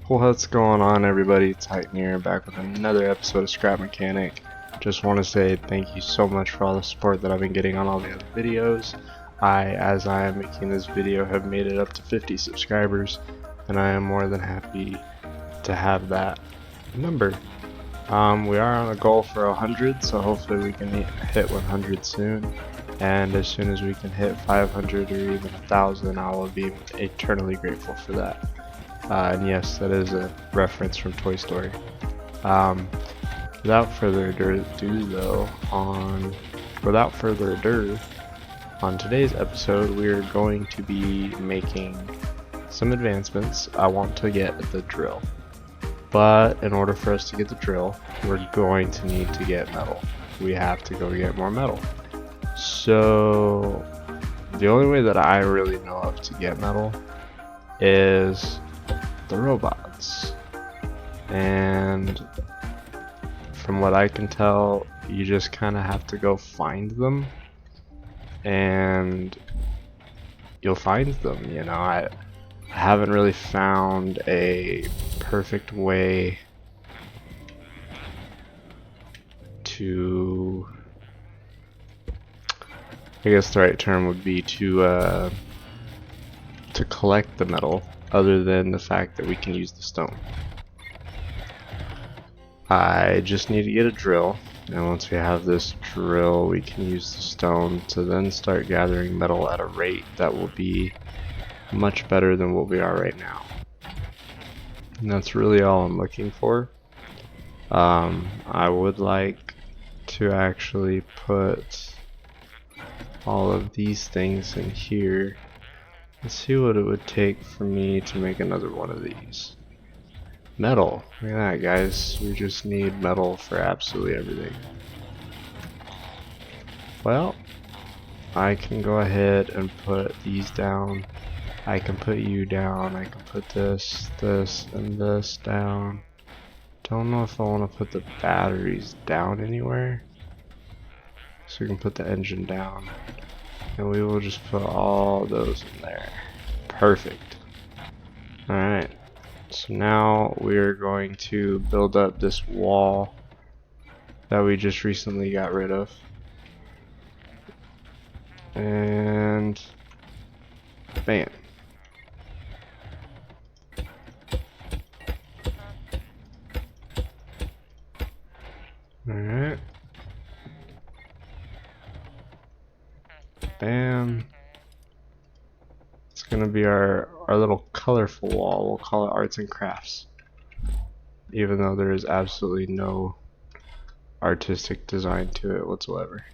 What's going on, everybody? Titan here, back with another episode of Scrap Mechanic. Just want to say thank you so much for all the support that I've been getting on all the other videos. As I am making this video, have made it up to 50 subscribers, and I am more than happy to have that number. We are on a goal for 100, so hopefully we can hit 100 soon. And as soon as we can hit 500 or even 1,000, I will be eternally grateful for that. And yes, that is a reference from Toy Story. Without further ado, on today's episode, we are going to be making some advancements. I want to get the drill, but in order for us to get the drill, we're going to need to get metal. We have to go get more metal. So the only way that I really know of to get metal is the robots, and from what I can tell, you just kind of have to go find them, and you'll find them. You know, I haven't really found a perfect way to, I guess the right term would be to collect the metal, other than the fact that we can use the stone. I just need to get a drill, and once we have this drill, we can use the stone to then start gathering metal at a rate that will be much better than what we are right now. And that's really all I'm looking for. I would like to actually put all of these things in here. Let's see what it would take for me to make another one of these. Metal. Look at that, guys. We just need metal for absolutely everything. Well, I can go ahead and put these down. I can put you down. I can put this, and this down. Don't know if I want to put the batteries down anywhere. So we can put the engine down. And we will just put all those in there. Perfect. Alright. So now we're going to build up this wall that we just recently got rid of. And bam. Alright. Bam. It's gonna be our little colorful wall. We'll call it arts and crafts, even though there is absolutely no artistic design to it whatsoever.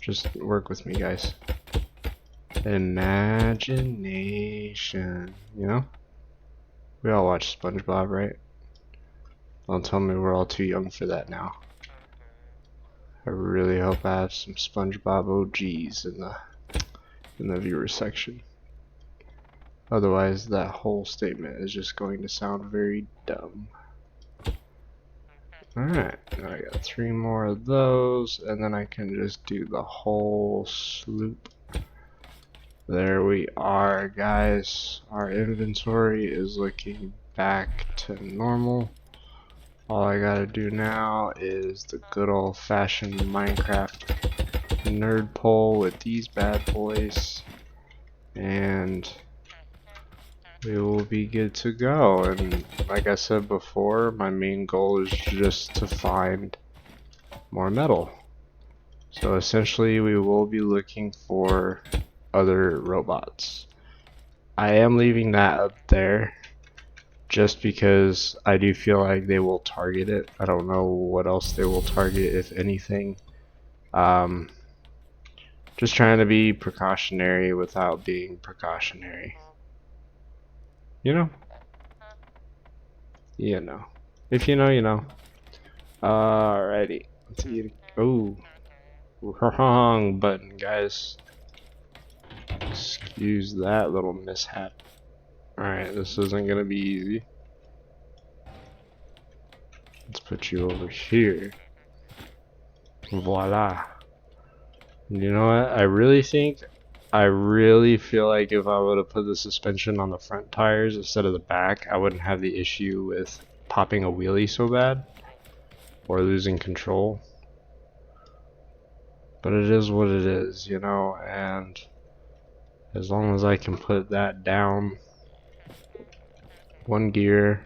Just work with me, guys. Imagination, you know? We all watch SpongeBob, right? Don't tell me we're all too young for that now. I really hope I have some SpongeBob OGs in the viewer section. Otherwise, that whole statement is just going to sound very dumb. Alright, now I got 3 more of those, and then I can just do the whole sloop. There we are, guys. Our inventory is looking back to normal. All I gotta do now is the good old-fashioned Minecraft nerd pull with these bad boys, and we will be good to go. And like I said before, my main goal is just to find more metal. So essentially we will be looking for other robots. I am leaving that up there just because I do feel like they will target it. I don't know what else they will target, if anything. Just trying to be precautionary without being precautionary. You know? You know. If you know, you know. Alrighty. Let's eat. Oh. Wrong button, guys. Excuse that little mishap. Alright, this isn't gonna be easy. Let's put you over here. Voila. You know what? I really think I really feel like if I would have put the suspension on the front tires instead of the back, I wouldn't have the issue with popping a wheelie so bad or losing control. But it is what it is, you know, and as long as I can put that down one gear,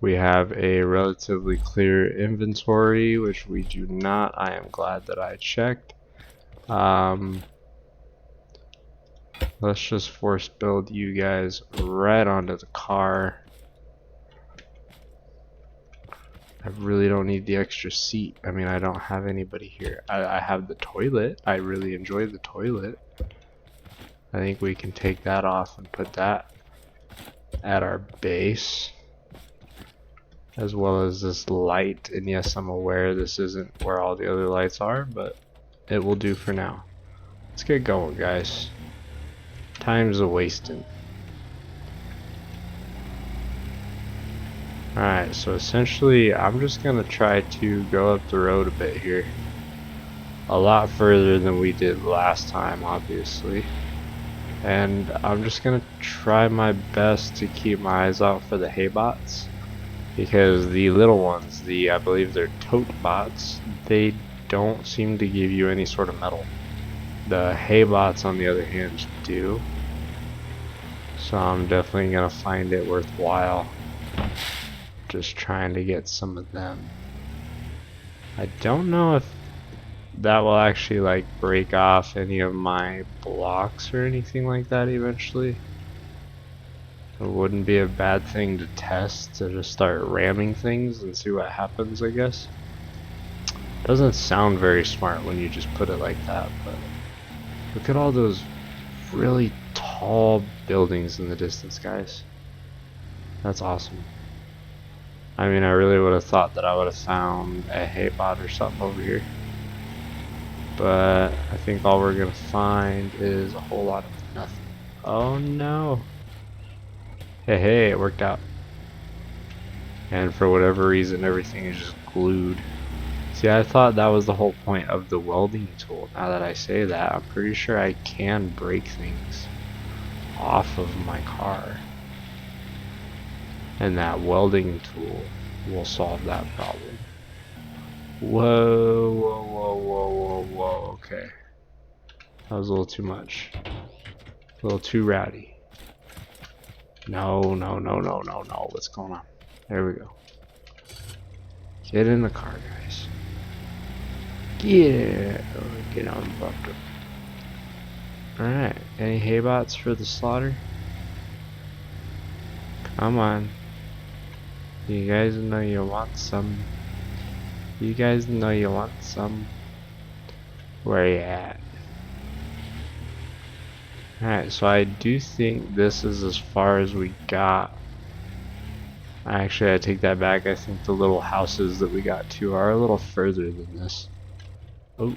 we have a relatively clear inventory, which we do not. I am glad that I checked. Let's just force build you guys right onto the car. I really don't need the extra seat. I mean, I don't have anybody here. I have the toilet. I really enjoy the toilet. I think we can take that off and put that at our base, as well as this light. And yes, I'm aware this isn't where all the other lights are, but it will do for now. Let's get going, guys. Time's a wasting. Alright, so essentially I'm just gonna try to go up the road a bit here. A lot further than we did last time, obviously. And I'm just gonna try my best to keep my eyes out for the hay bots, because the little ones, I believe they're tote bots, they don't seem to give you any sort of metal. The hay bots, on the other hand, do. So I'm definitely gonna find it worthwhile just trying to get some of them. I don't know if that will actually like break off any of my blocks or anything like that eventually. It wouldn't be a bad thing to test, to just start ramming things and see what happens, I guess. Doesn't sound very smart when you just put it like that, but look at all those really tall buildings in the distance, guys. That's awesome. I mean, I really would have thought that I would have found a hay bot or something over here. But I think all we're gonna find is a whole lot of nothing. Oh no. Hey, it worked out. And for whatever reason, everything is just glued. See, I thought that was the whole point of the welding tool. Now that I say that, I'm pretty sure I can break things off of my car. And that welding tool will solve that problem. Whoa, whoa, whoa, whoa, whoa, whoa, okay. That was a little too much. A little too rowdy. No, no, no, no, no, no. What's going on? There we go. Get in the car, guys. Get on the bumper. Alright, any hay bots for the slaughter? Come on. You guys know you want some. You guys know you want some. Where you at? Alright, so I do think this is as far as we got. Actually, I take that back. I think the little houses that we got to are a little further than this. Oh.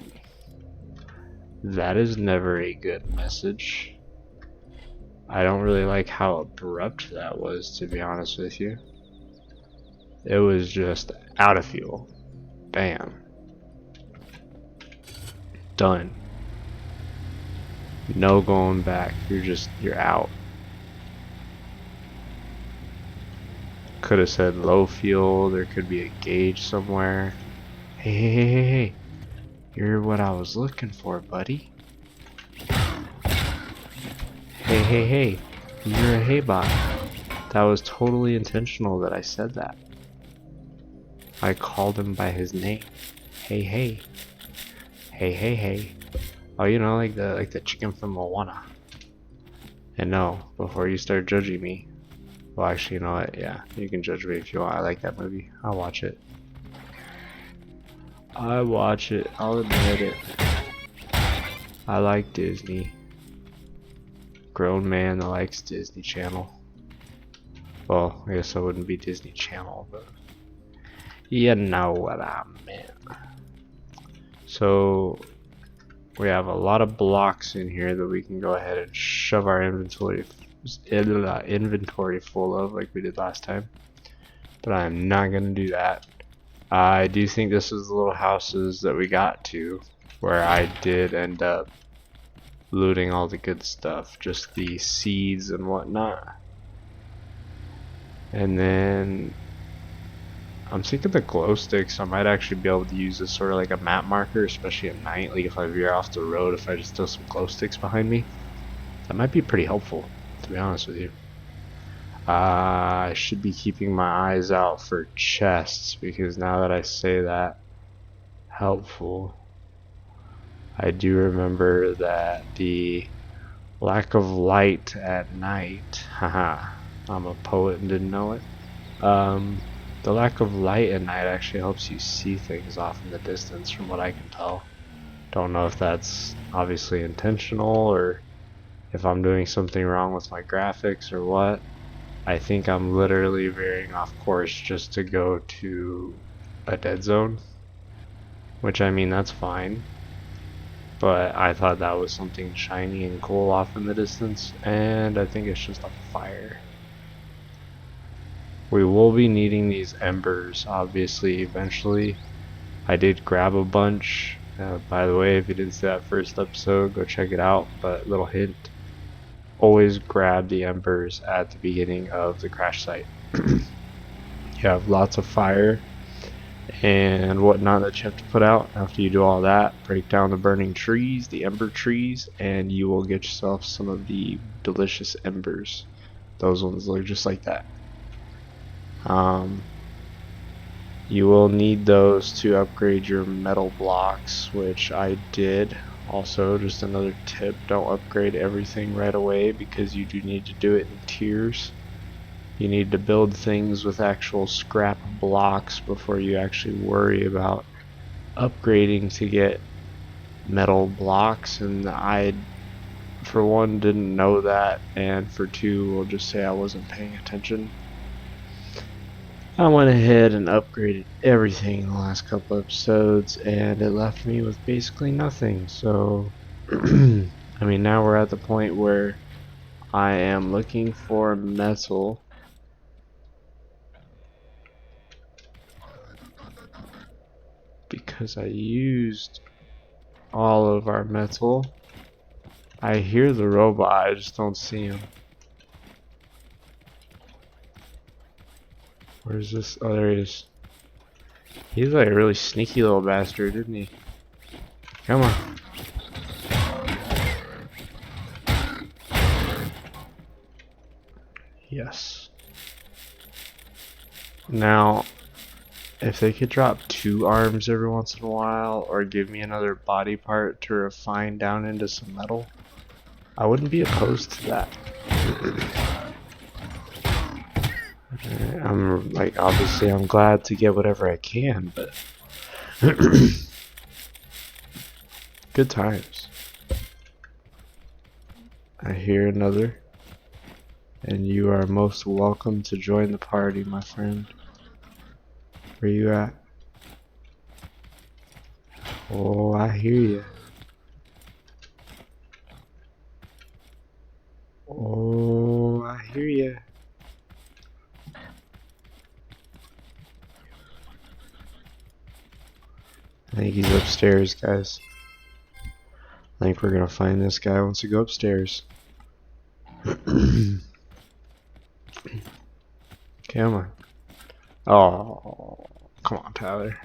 That is never a good message. I don't really like how abrupt that was, to be honest with you. It was just out of fuel. Bam. Done. No going back. You're out. Could have said low fuel. There could be a gauge somewhere. Hey, hey, hey, hey, hey. You're what I was looking for, buddy. Hey, hey, hey. You're a hay bot. That was totally intentional that I said that. I called him by his name. Hey, hey. Hey, hey, hey. Oh, you know, like the chicken from Moana. And no, before you start judging me. Well, actually, you know what? Yeah, you can judge me if you want. I like that movie. I'll watch it. I watch it. I'll admit it. I like Disney. Grown man that likes Disney Channel. Well, I guess I wouldn't be Disney Channel, but you know what I meant. So we have a lot of blocks in here that we can go ahead and shove our inventory full of, like we did last time. But I'm not gonna do that. I do think this is the little houses that we got to, where I did end up looting all the good stuff, just the seeds and whatnot. And then I'm thinking the glow sticks, I might actually be able to use as sort of like a map marker, especially at night. Like if I veer off the road, if I just throw some glow sticks behind me, that might be pretty helpful, to be honest with you. I should be keeping my eyes out for chests, because now that I say that, helpful, I do remember that the lack of light at night, haha, I'm a poet and didn't know it. The lack of light at night actually helps you see things off in the distance, from what I can tell. Don't know if that's obviously intentional or if I'm doing something wrong with my graphics or what. I think I'm literally veering off course just to go to a dead zone, which I mean, that's fine. But I thought that was something shiny and cool off in the distance, and I think it's just a fire. We will be needing these embers, obviously, eventually. I did grab a bunch. By the way, if you didn't see that first episode, go check it out. But little hint, always grab the embers at the beginning of the crash site. You have lots of fire and whatnot that you have to put out. After you do all that, break down the burning trees, the ember trees, and you will get yourself some of the delicious embers. Those ones look just like that. You will need those to upgrade your metal blocks, which I did. Also, just another tip, don't upgrade everything right away, because you do need to do it in tiers. You need to build things with actual scrap blocks before you actually worry about upgrading to get metal blocks, and I, for one, didn't know that, and for two, we'll just say I wasn't paying attention. I went ahead and upgraded everything in the last couple episodes, and it left me with basically nothing. So, I mean, now we're at the point where I am looking for metal. Because I used all of our metal. I hear the robot, I just don't see him. Where's this? Oh, there he is. He's like a really sneaky little bastard, isn't he? Come on. Yes. Now, if they could drop 2 arms every once in a while, or give me another body part to refine down into some metal, I wouldn't be opposed to that. I'm like, obviously I'm glad to get whatever I can, but good times. I hear another, and you are most welcome to join the party, my friend. Where you at? Oh, I hear you. Oh, I hear you. I think he's upstairs, guys. I think we're gonna find this guy once we go upstairs. Come on. Oh, come on, Tyler.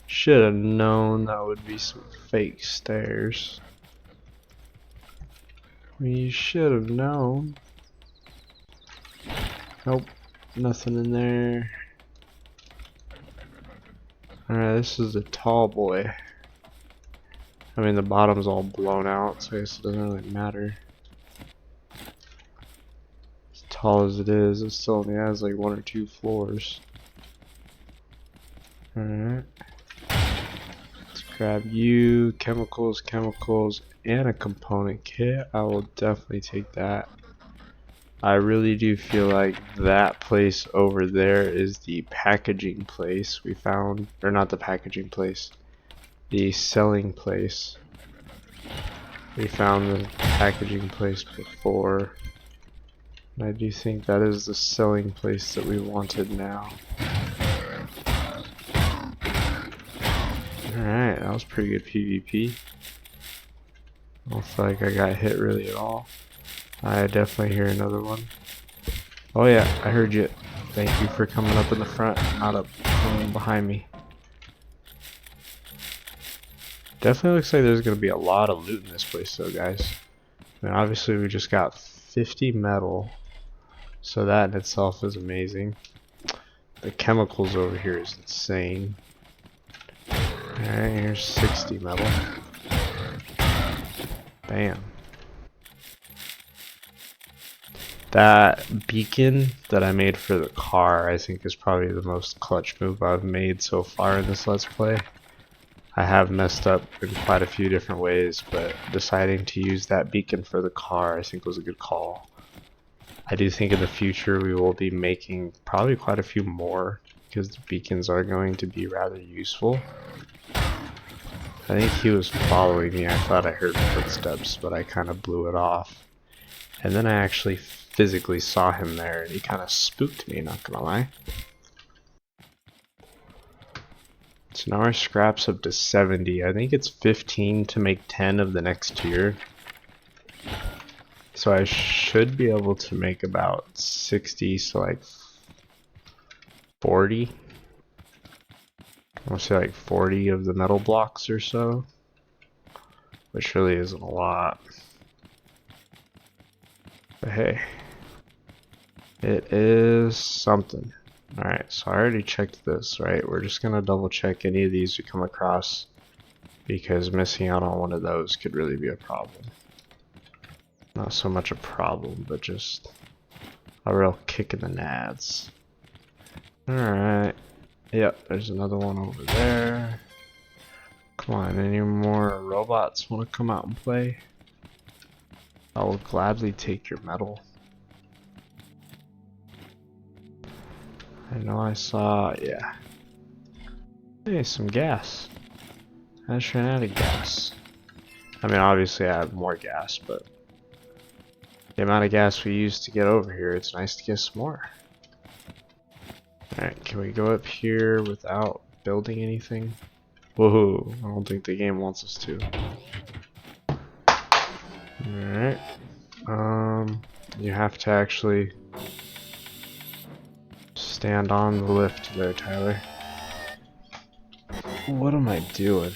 Should have known that would be some fake stairs. I mean, you should have known. Nope, nothing in there. Alright, this is a tall boy. I mean, the bottom's all blown out, so I guess it doesn't really matter. As tall as it is, it still only has like 1 or 2 floors. Alright. Let's grab you. Chemicals, and a component kit. I will definitely take that. I really do feel like that place over there is the packaging place we found. Or not the packaging place. The selling place. We found the packaging place before. And I do think that is the selling place that we wanted now. Alright, that was pretty good PvP. I don't feel like I got hit really at all. I definitely hear another one. Oh yeah, I heard you. Thank you for coming up in the front, not up from behind me. Definitely looks like there's going to be a lot of loot in this place though, guys. I mean, obviously we just got 50 metal, so that in itself is amazing. The chemicals over here is insane. Alright, here's 60 metal. Bam. That beacon that I made for the car, I think is probably the most clutch move I've made so far in this Let's Play. I have messed up in quite a few different ways, but deciding to use that beacon for the car I think was a good call. I do think in the future we will be making probably quite a few more, because the beacons are going to be rather useful. I think he was following me. I thought I heard footsteps, but I kind of blew it off. And then I actually physically saw him there, and he kind of spooked me, not gonna lie. So now our scrap's up to 70. I think it's 15 to make 10 of the next tier. So I should be able to make about 60, so like 40. I want to say like 40 of the metal blocks or so, which really isn't a lot. But hey, it is something. Alright, so I already checked this, right? We're just gonna double check any of these we come across, because missing out on one of those could really be a problem. Not so much a problem, but just a real kick in the nads. Alright. Yep, there's another one over there. Come on, any more robots want to come out and play? I will gladly take your metal. I know I saw, yeah. Hey, some gas. I just ran out of gas. I mean, obviously I have more gas, but the amount of gas we used to get over here, it's nice to get some more. Alright, can we go up here without building anything? Woohoo, I don't think the game wants us to. Alright. You have to actually stand on the lift there, Tyler. What am I doing?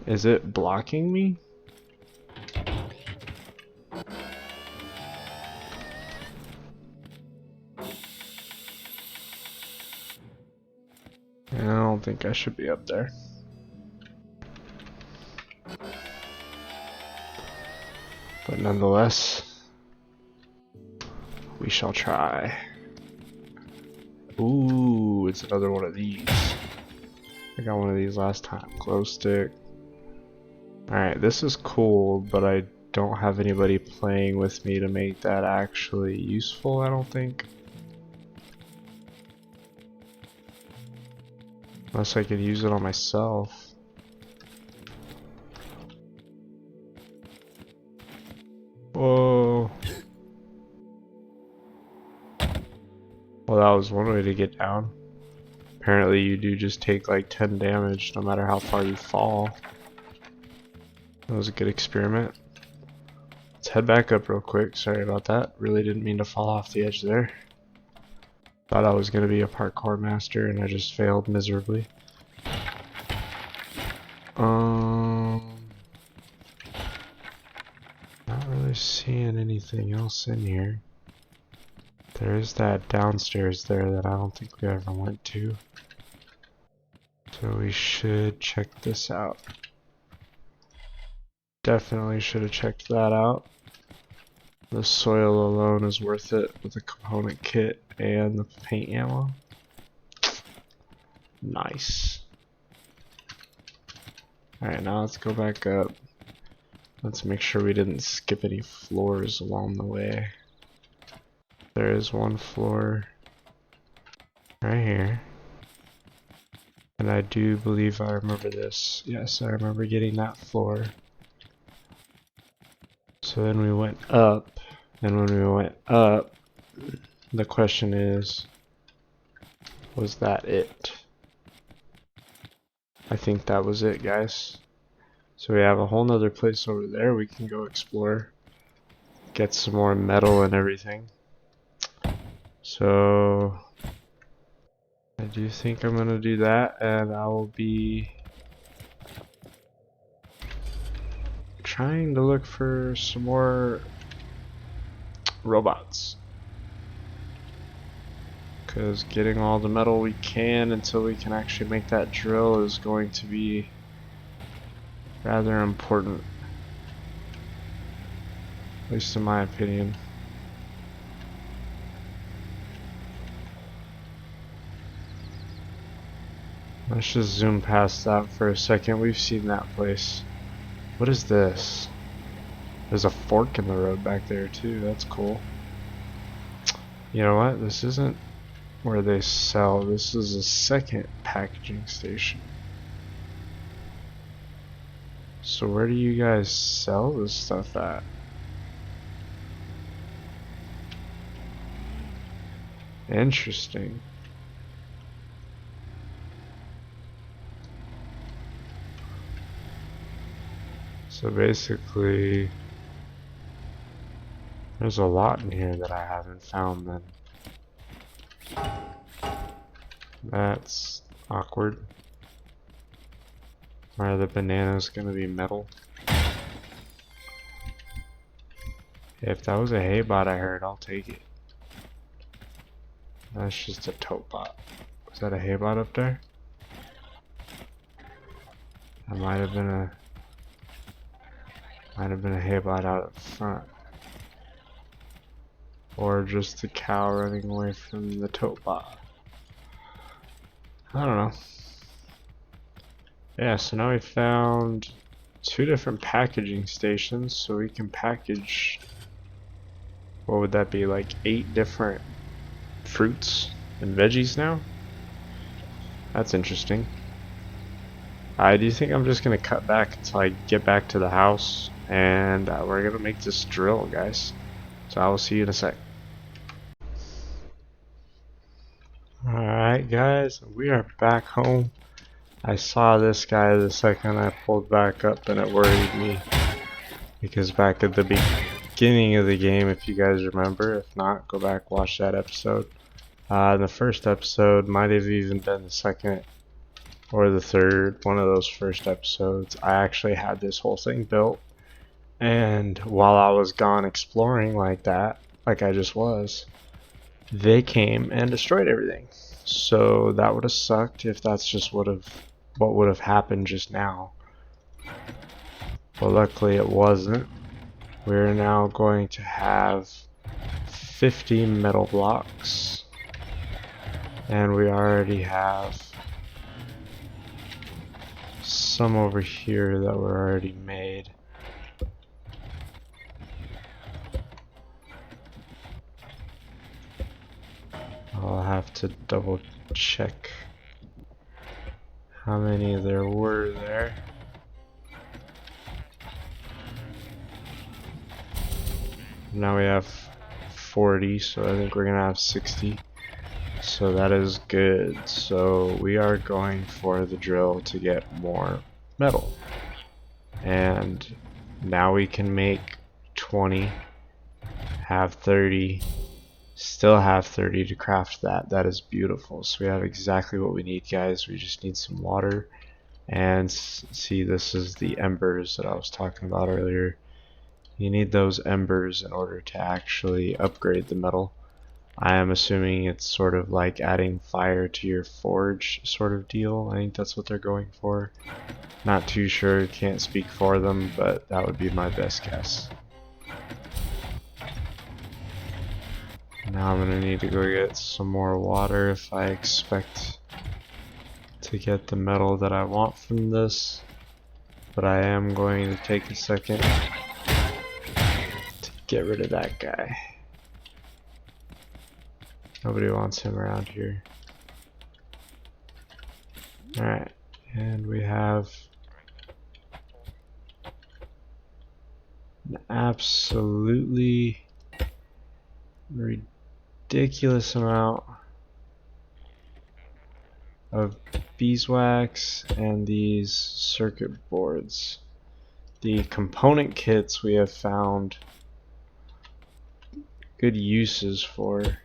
Is it blocking me? I don't think I should be up there. But nonetheless, we shall try. Ooh, it's another one of these. I got one of these last time. Glow stick. Alright, this is cool, but I don't have anybody playing with me to make that actually useful, I don't think. Unless I could use it on myself. Whoa. Well, that was one way to get down. Apparently you do just take like 10 damage no matter how far you fall. That was a good experiment. Let's head back up real quick. Sorry about that. Really didn't mean to fall off the edge there. Thought I was going to be a parkour master and I just failed miserably. Not really seeing anything else in here. There is that downstairs there that I don't think we ever went to. So we should check this out. Definitely should have checked that out. The soil alone is worth it with the component kit and the paint ammo. Nice. Alright, now let's go back up. Let's make sure we didn't skip any floors along the way. There is one floor right here. And I do believe I remember this. Yes, I remember getting that floor. So then we went up, and when we went up, the question is, was that it? I think that was it, guys. So we have a whole nother place over there we can go explore. Get some more metal and everything. So I do think I'm gonna do that, and I will be trying to look for some more robots. Because getting all the metal we can until we can actually make that drill is going to be rather important. At least in my opinion. Let's just zoom past that for a second. We've seen that place. What is this? There's a fork in the road back there too. That's cool. You know what? This isn't where they sell. This is a second packaging station. So where do you guys sell this stuff at? Interesting. So basically, there's a lot in here that I haven't found then. That's awkward. Are the bananas gonna be metal? If that was a hay bot I heard, I'll take it. That's just a tote bot. Was that a hay bot up there? That might have been a hay bot out up front. Or just a cow running away from the tote bot. I don't know. Yeah, so now we found 2 different packaging stations, so we can package, what would that be, like 8 different fruits and veggies now? That's interesting. I do think I'm just gonna cut back until I get back to the house, and we're gonna make this drill, guys. So I will see you in a sec. Alright guys, we are back home. I saw this guy the second I pulled back up, and it worried me. Because back at the beginning of the game, if you guys remember, if not, go back, watch that episode. The first episode might have even been the second or the third, one of those first episodes. I actually had this whole thing built, and while I was gone exploring like that, like I just was, they came and destroyed everything. So that would have sucked if that's just what would have happened just now. But luckily it wasn't. We're now going to have 50 metal blocks, and we already have some over here that were already made. I'll have to double check how many there were there. Now we have 40, so I think we're gonna have 60. So that is good. So we are going for the drill to get more metal. And now we can make 20, have 30, still have 30 to craft that. That is beautiful. So we have exactly what we need, guys. We just need some water. And see, this is the embers that I was talking about earlier. You need those embers in order to actually upgrade the metal. I am assuming it's sort of like adding fire to your forge sort of deal. I think that's what they're going for. Not too sure, can't speak for them, but that would be my best guess. Now I'm gonna need to go get some more water if I expect to get the metal that I want from this. But I am going to take a second to get rid of that guy. Nobody wants him around here. Alright, and we have an absolutely ridiculous amount of beeswax and these circuit boards. The component kits we have found good uses for.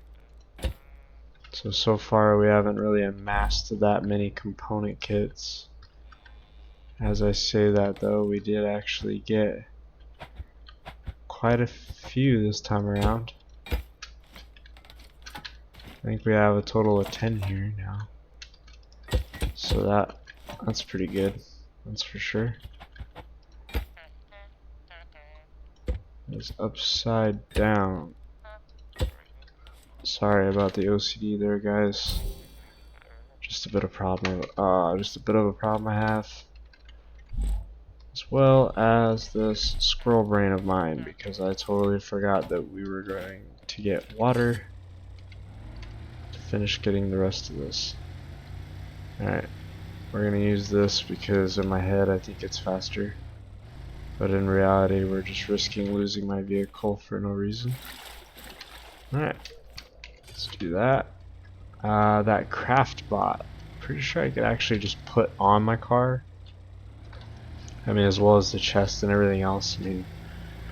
So far we haven't really amassed that many component kits. As I say that though, we did actually get quite a few this time around. I think we have a total of 10 here now. So that's pretty good. That's for sure. It's upside down. Sorry about the OCD there, guys. Just a bit of a problem I have. As well as this squirrel brain of mine, because I totally forgot that we were going to get water to finish getting the rest of this. Alright, we're gonna use this because in my head I think it's faster. But in reality we're just risking losing my vehicle for no reason. Alright, let's do that. That craft bot, pretty sure I could actually just put on my car. I mean, as well as the chest and everything else. I mean,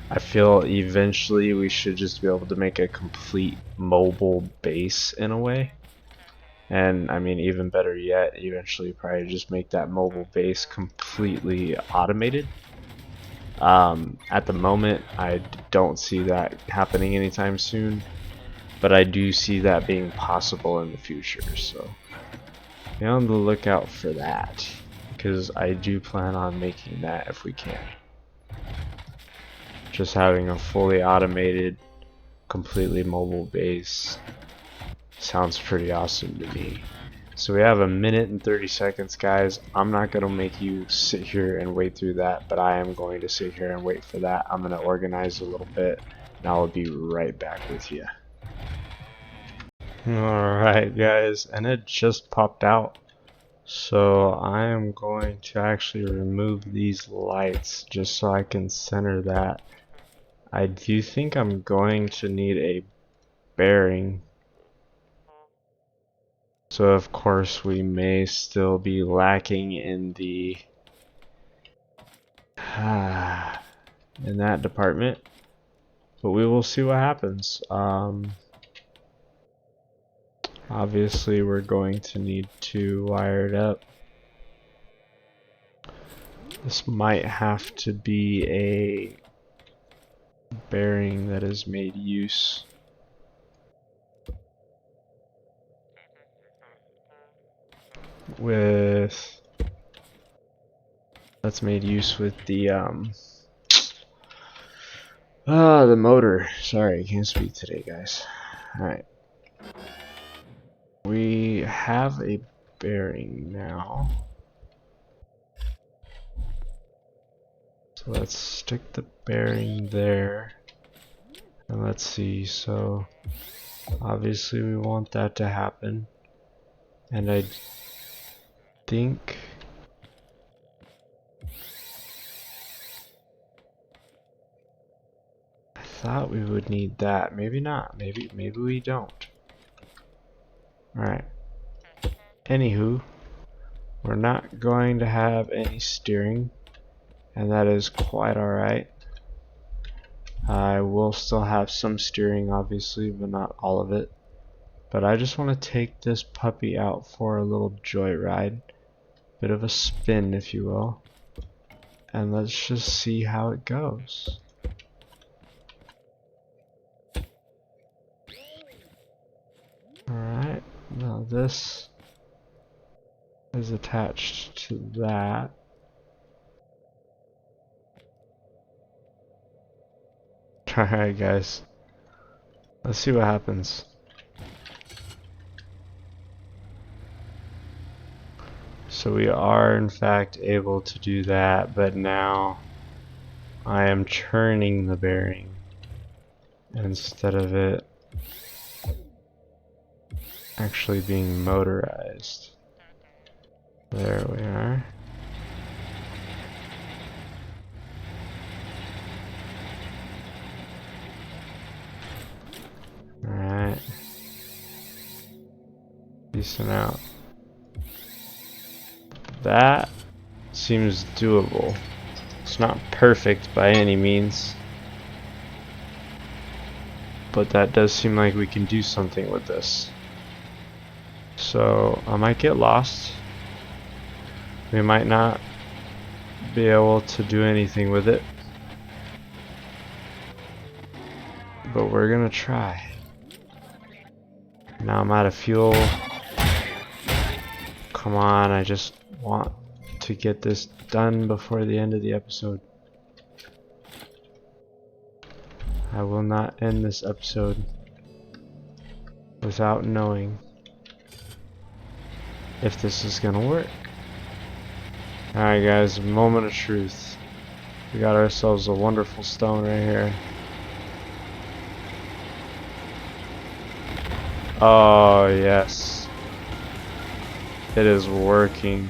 I feel eventually we should just be able to make a complete mobile base in a way. And I mean, even better yet, eventually probably just make that mobile base completely automated. At the moment, I don't see that happening anytime soon, but I do see that being possible in the future. So be on the lookout for that, because I do plan on making that if we can. Just having a fully automated, completely mobile base sounds pretty awesome to me. So we have 1 minute and 30 seconds, guys. I'm not going to make you sit here and wait through that, but I am going to sit here and wait for that. I'm going to organize a little bit, and I'll be right back with you. Alright, guys, and it just popped out. So I am going to actually remove these lights just so I can center that. I do think I'm going to need a bearing. So of course we may still be lacking in the in that department, but we will see what happens. Obviously we're going to need to wire it up. This might have to be a bearing that is made use. That's made use with the motor. Sorry, I can't speak today, guys. Alright. We have a bearing now. So let's stick the bearing there. And let's see, so obviously we want that to happen. And I think I thought we would need that. Maybe not. Maybe we don't. Alright. Anywho, we're not going to have any steering, and that is quite alright. I will still have some steering, obviously, but not all of it. But I just want to take this puppy out for a little joyride. Bit of a spin, if you will. And let's just see how it goes. Alright, now this is attached to that. Alright guys, let's see what happens. So we are in fact able to do that, but now I am churning the bearing instead of it actually being motorized. There we are. Alright. Decent out. That seems doable. It's not perfect by any means, but that does seem like we can do something with this. So I might get lost. We might not be able to do anything with it, but we're gonna try. Now I'm out of fuel. Come on, I just want to get this done before the end of the episode. I will not end this episode without knowing if this is gonna work. Alright guys, moment of truth. We got ourselves a wonderful stone right here. Oh yes. It is working.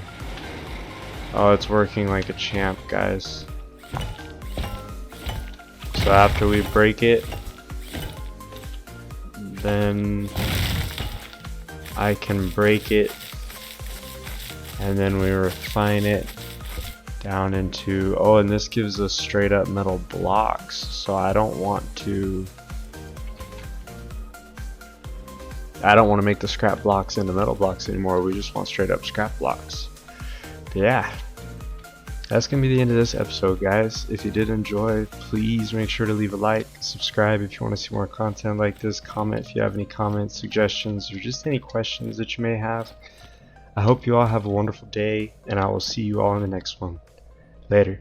Oh, it's working like a champ, guys. So after we break it, then I can break it, and then we refine it down into, oh, and this gives us straight up metal blocks, so I don't want to make the scrap blocks into metal blocks anymore. We just want straight up scrap blocks. But yeah, that's gonna be the end of this episode, guys. If you did enjoy, please make sure to leave a like, subscribe if you want to see more content like this, comment if you have any comments, suggestions, or just any questions that you may have. I hope you all have a wonderful day, and I will see you all in the next one. Later.